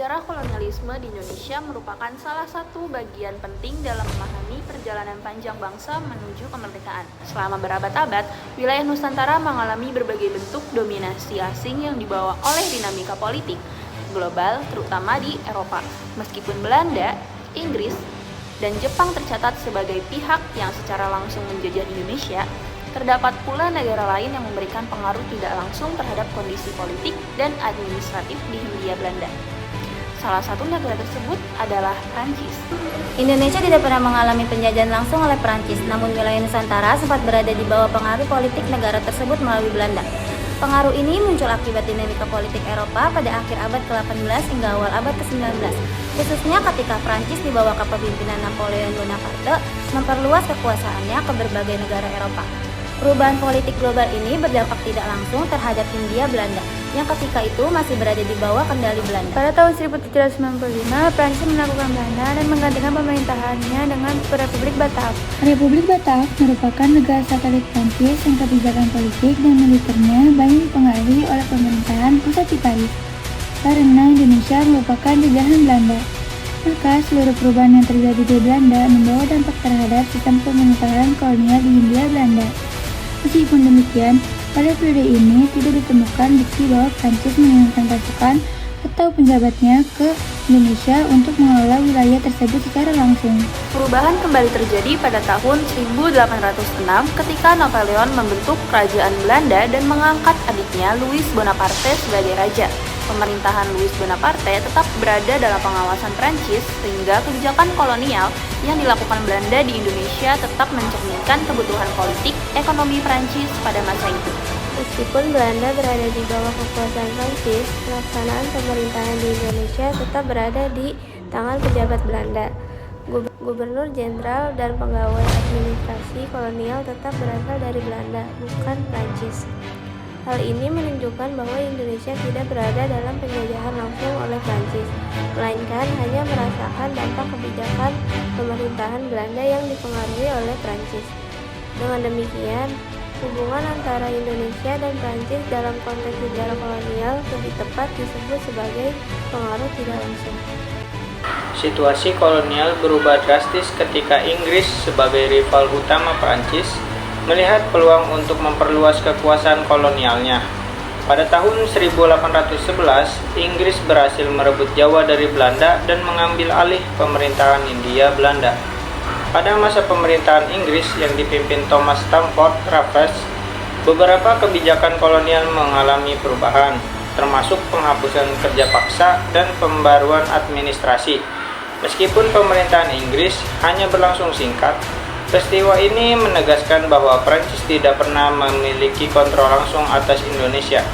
Sejarah kolonialisme di Indonesia merupakan salah satu bagian penting dalam memahami perjalanan panjang bangsa menuju kemerdekaan. Selama berabad-abad, wilayah Nusantara mengalami berbagai bentuk dominasi asing yang dibawa oleh dinamika politik global, terutama di Eropa. Meskipun Belanda, Inggris, dan Jepang tercatat sebagai pihak yang secara langsung menjajah Indonesia, terdapat pula negara lain yang memberikan pengaruh tidak langsung terhadap kondisi politik dan administratif di Hindia Belanda. Salah satu negara tersebut adalah Prancis. Indonesia tidak pernah mengalami penjajahan langsung oleh Prancis, namun wilayah Nusantara sempat berada di bawah pengaruh politik negara tersebut melalui Belanda. Pengaruh ini muncul akibat dinamika politik Eropa pada akhir abad ke-18 hingga awal abad ke-19, khususnya ketika Prancis di bawah kepemimpinan Napoleon Bonaparte memperluas kekuasaannya ke berbagai negara Eropa. Perubahan politik global ini berdampak tidak langsung terhadap Hindia Belanda, yang ketika itu masih berada di bawah kendali Belanda. Pada tahun 1795, Prancis menaklukkan Belanda dan menggantikan pemerintahannya dengan Republik Batak. Republik Batak merupakan negara satelit Prancis yang kebijakan politik dan militernya banyak dipengaruhi oleh pemerintahan pusat di Paris. Karena Indonesia merupakan jajahan Belanda, maka seluruh perubahan yang terjadi di Belanda membawa dampak terhadap sistem pemerintahan kolonial di Hindia Belanda. Meskipun demikian, pada periode ini tidak ditemukan bukti bahwa Prancis mengirimkan pasukan atau penjabatnya ke Indonesia untuk mengelola wilayah tersebut secara langsung. Perubahan kembali terjadi pada tahun 1806 ketika Napoleon membentuk kerajaan Belanda dan mengangkat adiknya Louis Bonaparte sebagai raja. Pemerintahan Louis Bonaparte tetap berada dalam pengawasan Prancis sehingga kebijakan kolonial yang dilakukan Belanda di Indonesia tetap mencerminkan kebutuhan politik ekonomi Prancis pada masa itu. Meskipun Belanda berada di bawah kekuasaan Prancis, pelaksanaan pemerintahan di Indonesia tetap berada di tangan pejabat Belanda. Gubernur Jenderal dan pegawai administrasi kolonial tetap berasal dari Belanda, bukan Prancis. Hal ini menunjukkan bahwa Indonesia tidak berada dalam penjajahan langsung oleh Prancis, melainkan hanya merasakan dampak kebijakan pemerintahan Belanda yang dipengaruhi oleh Prancis. Dengan demikian, hubungan antara Indonesia dan Prancis dalam konteks sejarah kolonial lebih tepat disebut sebagai pengaruh tidak langsung. Situasi kolonial berubah drastis ketika Inggris sebagai rival utama Prancis melihat peluang untuk memperluas kekuasaan kolonialnya. Pada tahun 1811, Inggris berhasil merebut Jawa dari Belanda dan mengambil alih pemerintahan Hindia Belanda. Pada masa pemerintahan Inggris yang dipimpin Thomas Stamford Raffles, beberapa kebijakan kolonial mengalami perubahan, termasuk penghapusan kerja paksa dan pembaruan administrasi. Meskipun pemerintahan Inggris hanya berlangsung singkat, peristiwa ini menegaskan bahwa Prancis tidak pernah memiliki kontrol langsung atas Indonesia.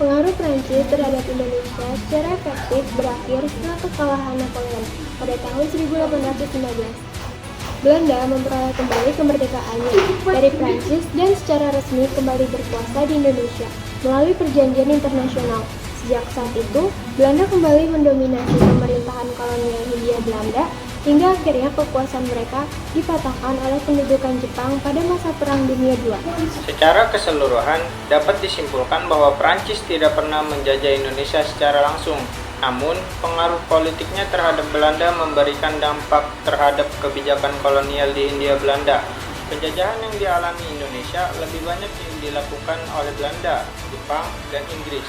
Pengaruh Prancis terhadap Indonesia secara efektif berakhir setelah kekalahan Napoleon pada tahun 1815. Belanda memperoleh kembali kemerdekaannya dari Prancis dan secara resmi kembali berkuasa di Indonesia melalui perjanjian internasional. Sejak saat itu, Belanda kembali mendominasi pemerintahan kolonial Hindia Belanda hingga akhirnya kekuasaan mereka dipatahkan oleh pendudukan Jepang pada masa Perang Dunia II. Secara keseluruhan, dapat disimpulkan bahwa Prancis tidak pernah menjajah Indonesia secara langsung. Namun, pengaruh politiknya terhadap Belanda memberikan dampak terhadap kebijakan kolonial di Hindia Belanda. Penjajahan yang dialami Indonesia lebih banyak yang dilakukan oleh Belanda, Jepang, dan Inggris.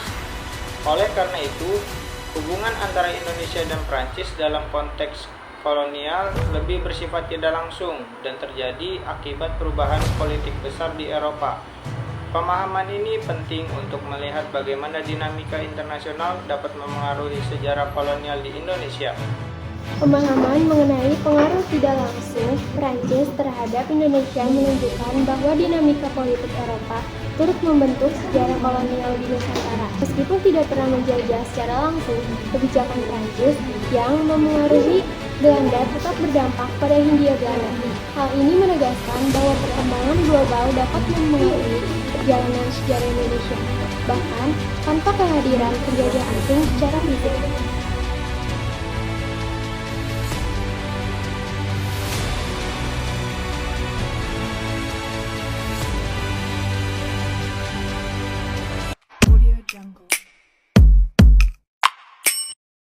Oleh karena itu, hubungan antara Indonesia dan Prancis dalam konteks kolonial lebih bersifat tidak langsung dan terjadi akibat perubahan politik besar di Eropa. Pemahaman ini penting untuk melihat bagaimana dinamika internasional dapat memengaruhi sejarah kolonial di Indonesia. Pemahaman mengenai pengaruh tidak langsung Prancis terhadap Indonesia menunjukkan bahwa dinamika politik Eropa turut membentuk sejarah kolonial di Nusantara. Meskipun tidak pernah menjajah secara langsung, kebijakan Prancis yang memengaruhi Belanda tetap berdampak pada Hindia Belanda. Hal ini menegaskan bahwa perkembangan global dapat mempengaruhi perjalanan sejarah Indonesia, bahkan tanpa kehadiran penjajah asing secara fisik.